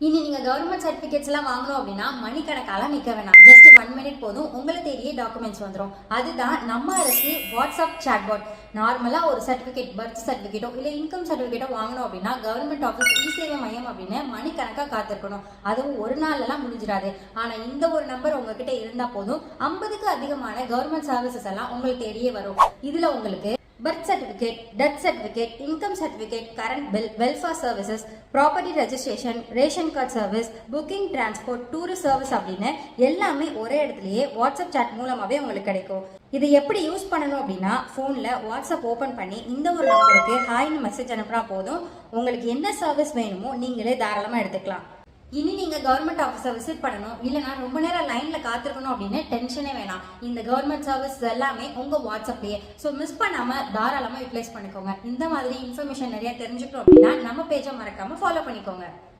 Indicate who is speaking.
Speaker 1: இனி நீங்க government certificates எல்லாம் வாங்கணும் அப்படின்னா மணிக்கணக்கால நிக்க வேணாம். ஜஸ்ட் 1 மினிட் போதும், உங்களை தேடியே டாக்குமெண்ட்ஸ் வந்துடும். அதுதான் நம்ம அரசு வாட்ஸ்அப் சாட்பாட். நார்மலா ஒரு சர்டிபிகேட், பர்த் சர்டிபிகேட்டோ இல்ல இன்கம் சர்டிபிகேட்டோ வாங்கணும் அப்படின்னா கவர்மெண்ட் ஆஃபீஸ் இ-சேவை மையம் அப்படின்னு மணிக்கணக்கா காத்திருக்கணும். அதுவும் ஒரு நாள் எல்லாம் முடிஞ்சிடாது. ஆனா இந்த ஒரு நம்பர் உங்ககிட்ட இருந்தா போதும், 50க்கு அதிகமான கவர்மெண்ட் சர்வீசஸ் எல்லாம் உங்களை தேடியே வரும். இதுல உங்களுக்கு birth certificate, death certificate, income certificate, current bill, welfare services, property registration, ration card service, booking, transport, tourist service அப்படின்னு எல்லாமே ஒரே இடத்துலயே வாட்ஸ்அப் சாட் மூலமாவே உங்களுக்கு கிடைக்கும். இதை எப்படி யூஸ் பண்ணணும் அப்படின்னா, போன்ல வாட்ஸ்அப் ஓபன் பண்ணி இந்த ஒரு நம்பருக்கு ஹாய்னு மெசேஜ் அனுப்புனா போதும். உங்களுக்கு என்ன சர்வீஸ் வேணுமோ நீங்களே தாராளமா எடுத்துக்கலாம். இனி நீங்க கவர்மெண்ட் ஆஃபீஸை விசிட் பண்ணணும், இல்லைனா ரொம்ப நேரம் லைன்ல காத்திருக்கணும் அப்படின்னு டென்ஷனே வேணாம். இந்த கவர்மெண்ட் சர்வீஸ் எல்லாமே உங்க வாட்ஸ்அப்லயே. ஸோ மிஸ் பண்ணாம தாராளமா யூட்டிலைஸ் பண்ணிக்கோங்க. இந்த மாதிரி இன்ஃபர்மேஷன் நிறைய தெரிஞ்சுக்கணும் அப்படின்னா நம்ம பேஜை மறக்காம ஃபாலோ பண்ணிக்கோங்க.